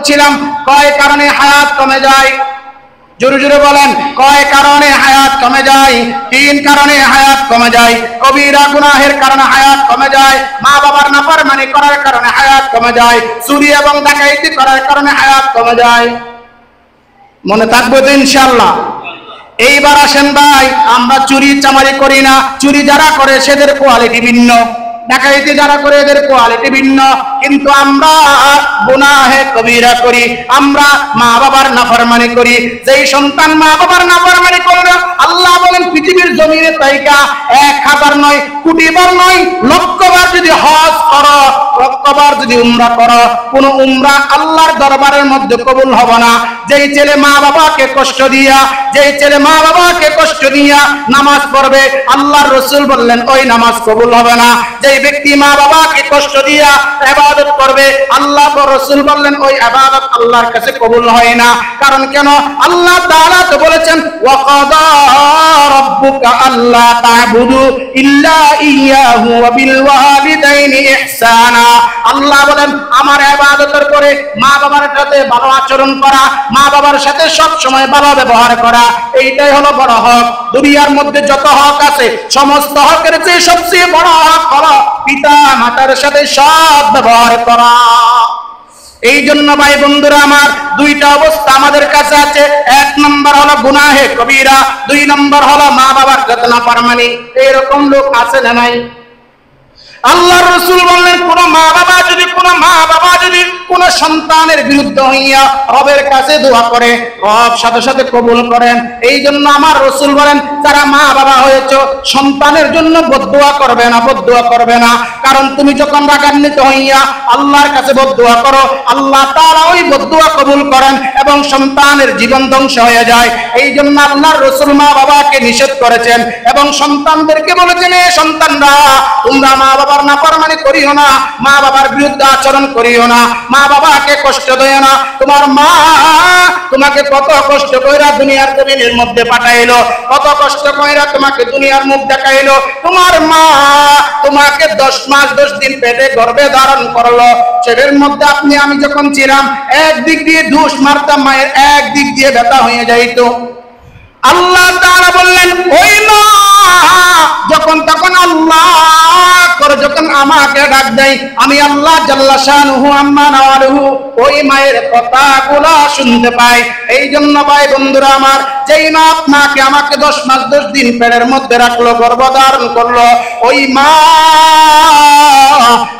করছিলাম কয় কারণে হায়াত কমে যায়? জোরে জোরে বলেন, কয় কারণে হায়াত কমে যায়? 3 কারণে হায়াত কমে যায়। কবিরা গুনাহের কারণে হায়াত কমে যায়, মা বাবার নাফরমানি করার কারণে হায়াত কমে যায়, চুরি এবং ডাকাইতি করার কারণে হায়াত কমে যায়। মনে থাকবে তো ইনশাআল্লাহ? এইবার আসেন ভাই, আমরা চুরি চামারি করি না, চুরি যারা করে সেদের কোয়ালিটি ভিন্ন, ডাকাইতি যারা করে এদের কোয়ালিটি ভিন্ন, কিন্তু আমরা গুনাহে কবিরা করি, আমরা মা বাবার নাফরমানি করি। যেই সন্তান মা বাবার নাফরমানি করবে, আল্লাহ বলেন পৃথিবীর জমিনে তাইকা 1000 নয়, কোটিবার নয়, লক্ষবার যদি হজ করো, লক্ষবার যদি উমরা করো, কোন উমরা আল্লাহর দরবারের মধ্যে কবুল হবে না। যেই ছেলে মা বাবাকে কষ্ট দিয়া, যেই ছেলে মা বাবাকে কষ্ট দিয়া নামাজ পড়বে, আল্লাহর রাসূল বললেন ওই নামাজ কবুল হবে না। যেই ব্যক্তি মা বাবাকে কষ্ট দিয়া ইবাদত করবে, আল্লাহ ও রাসূল বললেন ওই ইবাদত আল্লাহর কাছে কবুল হয় না। কারণ কেন? আল্লাহ তাআলা তো বলেছেন ওয়া কাদা রাব্বুকা আল্লা তা'বুদু ইল্লা ইয়্যাহু ওয়া বিল ওয়ালিদাইনি ইহসানা। আল্লাহ বলেন আমার ইবাদতের পরে মা বাবার সাথে ভালো আচরণ করা, মা বাবার সাথে সব সময় ভালো ব্যবহার করা, এইটাই হলো বড় হক। দুনিয়ার মধ্যে যত হক আছে, সমস্ত হকের চেয়ে সবচেয়ে বড় হক হলো পিতা মাতার সাথে সৎ ব্যবহার করা। এই জন্য ভাই বন্ধুরা আমার, 2টা অবস্থা আমাদের কাছে আছে। 1 নম্বর হলো গুনাহে কবিরা, 2 নম্বর হলো মা বাবার নাফরমানি। এরকম লোক আছে না নাই? আল্লাহর রাসূল বললেন কোন মা বাবা যদি কোন সন্তানের বিরুদ্ধে হইয়া রবের কাছে দোয়া করে, রব সাথে সাথে কবুল করেন। এই জন্য আমার রাসূল বলেন যারা মা বাবা হয়েছে সন্তানের জন্য বদদোয়া করবে না, বদদোয়া করবে না। কারণ তুমি যখন রাগান্বিত হইয়া আল্লাহর কাছে বদদোয়া করো, আল্লাহ তাআলা ওই বদদোয়া কবুল করেন এবং সন্তানের জীবন ধ্বংস হয়ে যায়। এই জন্য আল্লাহর রাসূল মা বাবাকে নিষেধ করেছেন এবং সন্তানদেরকে বলেছেন এ সন্তানরা তোমরা মা বাবার নাফরমানি করিও না, মা বাবার বিরুদ্ধে আচরণ করিও না, মা বাবাকে কষ্ট দিও না। তোমার মা তোমাকে কত কষ্ট কইরা দুনিয়ার জমিনের মধ্যে পাঠাইলো, কত কষ্ট কইরা তোমাকে দুনিয়ার মুখ দেখাইলো। তোমার মা তোমাকে 10 মাস 10 দিন পেটে গর্ভে ধারণ করলো। সেটার মধ্যে আপনি আমি যখন ছিলাম, একদিক দিয়ে ধুস মারতাম, মায়ের একদিক দিয়ে ব্যথা হয়ে যাইতো। আল্লাহ তাআলা বললেন ওই মা যখন তখন আল্লাহ করে যখন আমাকে ডাক দেয়, আমি আল্লাহ জাল্লা শানুহু আম্মা নাওয়ালুহু ওই মায়ের কথাগুলো শুনতে পাই। এই জন্য ভাই বন্ধুরা আমার, যেই মা আপনাকে আমাকে 10 মাস 10 দিন পেটের মধ্যে রাখলো, গর্ভধারণ করলো, ওই মা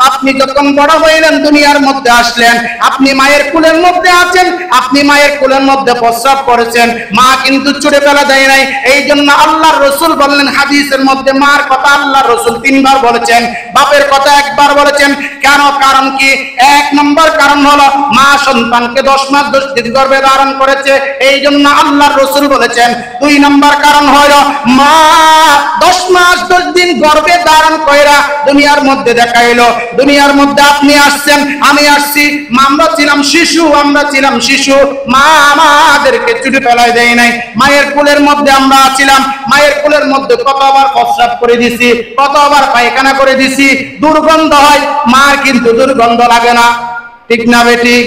আপনি যখন বড় হইলেন দুনিয়ার মধ্যে আসলেন, আপনি মায়ের কোলের মধ্যে আছেন, আপনি মায়ের কোলের মধ্যে প্রস্রাব করেছেন, মা কিন্তু ছুঁড়ে ফেলা দেয় নাই। এই জন্য আল্লাহর রাসূল বললেন হাদিসের মধ্যে মার কথা আল্লাহর রাসূল 3 বার বলেছেন, বাপের কথা 1 বার বলেছেন। কেন? কারণ কি? 1 নম্বর কারণ হলো মা সন্তানকে 10 মাস 10 দিন গর্ভে ধারণ করেছে, এই জন্য আল্লাহর রাসূল বলেছেন। 2 নম্বর কারণ হলো মা 10 মাস 10 দিন গর্ভে ধারণ কইরা দুনিয়ার মধ্যে দেখাইলো। দুনিয়ার মধ্যে আপনি আসছেন, আমি আসছি, আমরা ছিলাম শিশু, মা আমাদেরকে ছুটে ফেলাই দেয় নাই। মায়ের কোলের মধ্যে আমরা ছিলাম, মায়ের কোলের মধ্যে কতবার প্রস্রাব করে দিছি, কতবার পায়খানা করে দিছি, দুর্গন্ধ হয়, মার কিন্তু দুর্গন্ধ লাগে না। ঠিক না বেঠিক?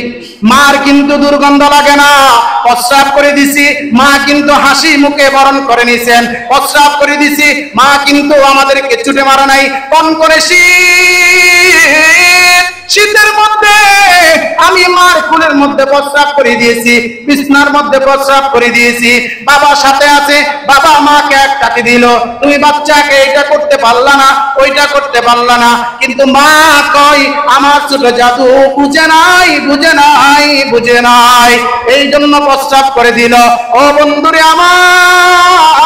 মার কিন্তু দুর্গন্ধ লাগে না। প্রস্রাব করে দিছি, মা কিন্তু হাসি মুখে বরণ করে নিছেন। প্রস্রাব করে দিছি, মা কিন্তু আমাদেরকে ছুটে মারা নাই। কোন করে শীতের মধ্যে আমি মার কোলের মধ্যে প্রস্রাব করে দিয়েছি, বিছনার মধ্যে প্রস্রাব করে দিয়েছি। বাবা সাথে আছে, বাবা মাকে এক কাটি দিল, তুমি বাচ্চাকে এটা করতে পারলা না, ওইটা করতে পারলা না। কিন্তু মা কই আমার ছোট জাদু বুঝে নাই, এই জন্য প্রস্রাব করে দিল। ও বন্ধুরে আমার,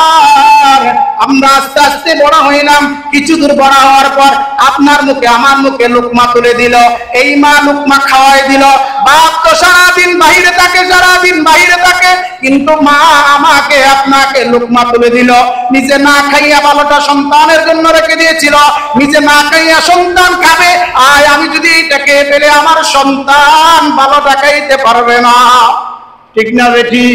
আমরা আস্তে আস্তে বড় হইলাম। কিছু দূর বড় হওয়ার পর আপনার মুখে আমার মুখে লুকমা তুলে দিল, এই মা লুকমা খাওয়াই দিল। বাপ তো সারাদিন বাহিরে থাকে, কিন্তু মা আমাকে আপনাকে লুকমা তুলে দিল। নিজে না খাইয়া ভালোটা সন্তানের জন্য রেখে দিয়েছিল, নিজে না খাইয়া সন্তান খাবে, আর আমি যদি এটাকে পেলে আমার সন্তান ভালোটা খাইতে পারবে না। ঠিক না বেটি?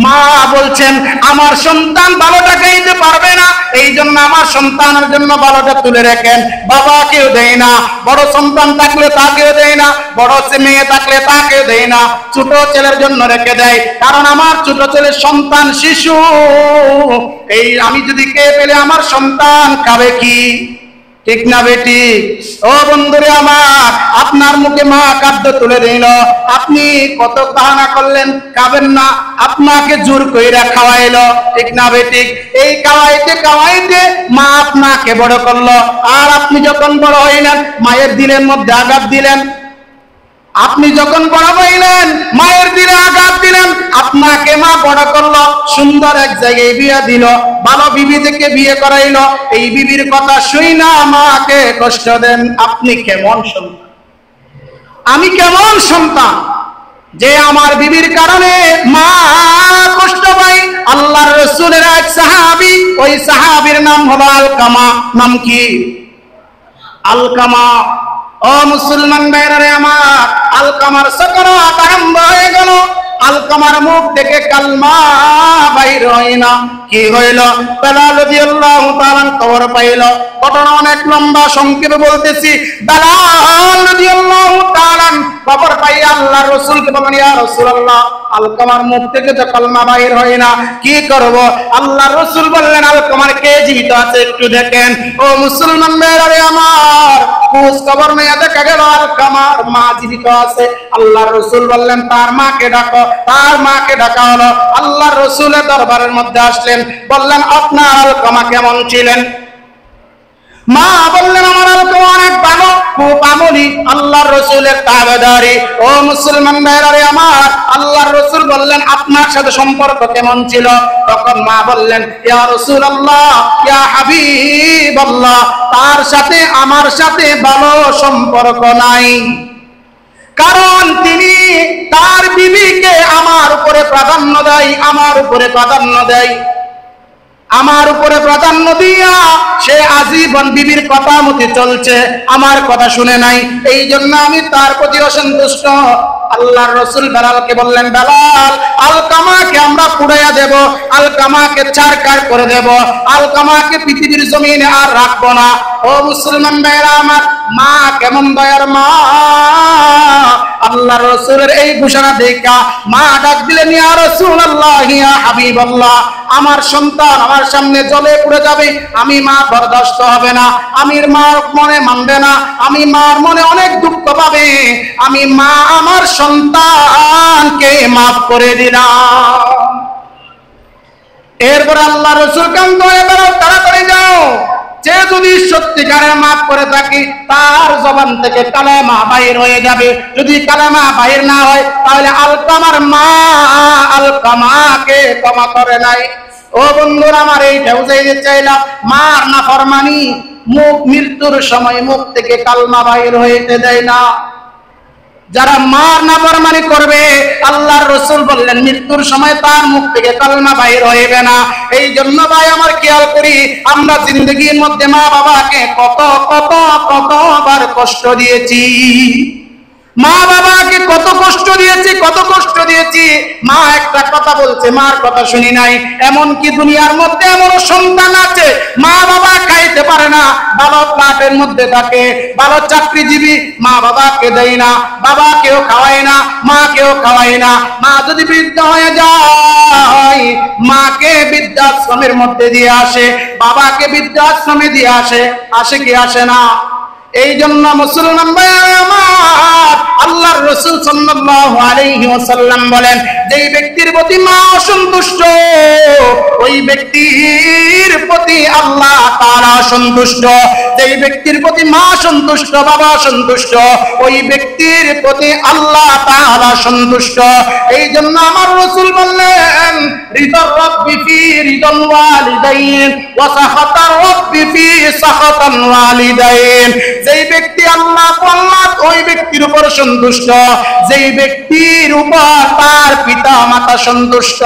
মা বলছেন আমার সন্তান ভালোটা খাইতে পারবে না, এই জন্য আমার সন্তানের জন্য ভালোটা তুলে রাখেন। বাবাকেও দেয় না, বড় সন্তান থাকলে তাকেও দেয় না, বড় মেয়ে থাকলে তাকেও দেয় না, ছোট ছেলের জন্য রেখে দেয়। কারণ আমার ছোট ছেলের সন্তান শিশু, এই আমি যদি কে পেলে আমার সন্তান খাবে কি? ঠিক না বেটি? ও বন্ধুরে আমার, আপনার মুখে মা খাদ্য তুলে দিল, আপনি কত বাহানা করলেন খাবেন না, আপনাকে জোর কইরা খাওয়াইলো, ঠিক না বেটি? এই খাওয়াইতে খাওয়াইতে মা আপনাকে বড় করলো, আর আপনি যখন বড় হইলেন মায়ের দিলের মধ্যে আঘাত দিলেন। আপনি যখন বড় হইলেন মায়ের দিলে আঘাত দিলেন, আপনাকে মা বড় করলো, সুন্দর এক জায়গায় বিয়ে দিল, ভালো বিবি থেকে বিয়ে করাইলো, এই বিবির কথা শুই না মাকে কষ্ট দেন। আপনি কেমন সন্তান? আমি কেমন সন্তান যে আমার বিবির কারণে মা কষ্ট পাই? আল্লাহর রাসূলের এক সাহাবী, ওই সাহাবীর নাম হলো আলকামা। নাম কি? আলকামা। ও মুসলমান ভাইরা আমার, আলকামার সাকরাত আরম্ভ হয়ে গেল, আলকামার মুখ থেকে কালমা বাইর হয় না। কি হইল? বেলাল রাদিয়াল্লাহু তাআলা খবর পাইল। ঘটনা অনেক লম্বা, সংক্ষেপে বলতেছি। বেলাল রাদিয়াল্লাহু তাআলা খবর পাই আল্লাহর রাসূলকে বলেন, ইয়া রাসূলুল্লাহ, আলকামার মুখ থেকে তো কালমা বাইর হয় না, কি করব? আল্লাহর রাসূল বললেন, আলকামার কে জীবিত আছে একটু দেখেন। ও মুসলমান ভাইরা আমার, খোঁজ খবর নিয়ে দেখা গেল আলকামার মা জীবিত আছে। আল্লাহর রাসূল বললেন, তার মাকে ডাকো। তার মাকে ডাকা হলো। আল্লাহর রাসূলের দরবারের মধ্যে আসলেন, বললেন, আপনার আলকামা কেমন ছিলেন? মা বললেন, আমার আলকামা অনেক ভালো, খুব আমলি, আল্লাহর রাসূলের তাবেদারি। ও মুসলমান ভাইরা আমার, আল্লাহর রাসূল বললেন, আপনার সাথে সম্পর্ক কেমন ছিল? তখন মা বললেন, ইয়া রাসূলুল্লাহ, ইয়া হাবিবাল্লাহ, তার সাথে আমার সাথে ভালো সম্পর্ক নাই, কারণ তিনি তার বিবিকে আমার উপরে প্রাধান্য দেয়, আমার উপরে প্রাধান্য দেয়, আমার উপরে প্রাধান্য দিয়া সে আজীবন বিবির কথা মতো চলছে, আমার কথা শুনে নাই, এই জন্য আমি তার প্রতি অসন্তুষ্ট। আল্লাহর রাসূল বেলালকে বললেন, বেলাল, আলকামাকে আমরা পুড়াইয়া দেব, আলকামাকে ছারখার করে দেব, আলকামাকে পৃথিবীর জমিনে আর রাখবো না। ও মুসলমান ভাইরা আমার, মা কেমন দয়ার মা! আল্লাহর রাসূলের এই ঘোষণা দেখা মা ডাক দিলেন, ইয়া রাসূলুল্লাহ, ইয়া হাবিবাল্লাহ, আমার সন্তান আমার সামনে জ্বলে পুড়ে যাবে, আমি মা বরদাস্ত হবে না, আমি মার মনে মানবে না, আমি মার মনে অনেক দুঃখ পাবে, আমি মা আমার সন্তানকে মাফ করে দিলাম। এরপর আল্লাহ রাসূল কান্ত হয়ে বেরো, তাড়াতাড়ি যাও, যে যদি সত্যিকারের মাফ করে থাকে তার জবান থেকে কালেমা বাইর হয়ে যাবে। যদি কালেমা বাইর না হয় তাহলে আলকামার মা আলকামাকে ক্ষমা করে নাই। ও বন্ধুরা আমার, এইটা বুঝাইতে চাইলাম, মার নাফরমানি মুখ মৃত্যুর সময় মুখ থেকে কালমা বাইর হইতে দেয় না। যারা মার নাফরমানি করবে, আল্লাহর রাসূল বললেন, মৃত্যুর সময় তার মুখ থেকে কালমা বাইর হইবে না। এই জন্য ভাই আমার খেয়াল করি, আমরা জিন্দগির মধ্যে মা বাবাকে কত কত কতবার কষ্ট দিয়েছি, মা বাবাকে কত কষ্ট দিয়েছি, কত কষ্ট দিয়েছি। মা একটা কথা বলছে, মার কথা শুনি নাই। এমন কি দুনিয়ার মধ্যে এমন সন্তান আছে মা বাবা খাইতে পারে না, ভালো ফ্ল্যাটের মধ্যে থাকে, ভালো চাকরিজীবী, মা বাবাকে দেয় না, বাবাকেও খাওয়ায় না, মাকেও খাওয়ায় না। মা যদি বৃদ্ধ হয়ে যায়, মাকে বৃদ্ধাশ্রমের মধ্যে দিয়ে আসে, বাবাকে বৃদ্ধাশ্রমে দিয়ে আসে, আসে কি আসে না? এই জন্য মুসলমান ভাই আমার, আল্লাহর রাসূল সাল্লাল্লাহু আলাইহি ওয়াসাল্লাম বলেন, যেই ব্যক্তির প্রতি মা অসন্তুষ্ট, ওই ব্যক্তির প্রতি আল্লাহ তাআলা সন্তুষ্ট। যেই ব্যক্তির প্রতি মা সন্তুষ্ট, বাবা সন্তুষ্ট, ওই ব্যক্তির প্রতি আল্লাহ তাআলা সন্তুষ্ট। এই জন্য আমার রাসূল বললেন, রিদার রাব্বি ফি রিদাল ওয়ালিদাইন ওয়া সাখাতার রাব্বি ফি সাখাতাল ওয়ালিদাইন। যেই ব্যক্তি আল্লাহ ওই ব্যক্তির উপর সন্তুষ্ট, যেই ব্যক্তির উপর তার পিতা মাতা সন্তুষ্ট।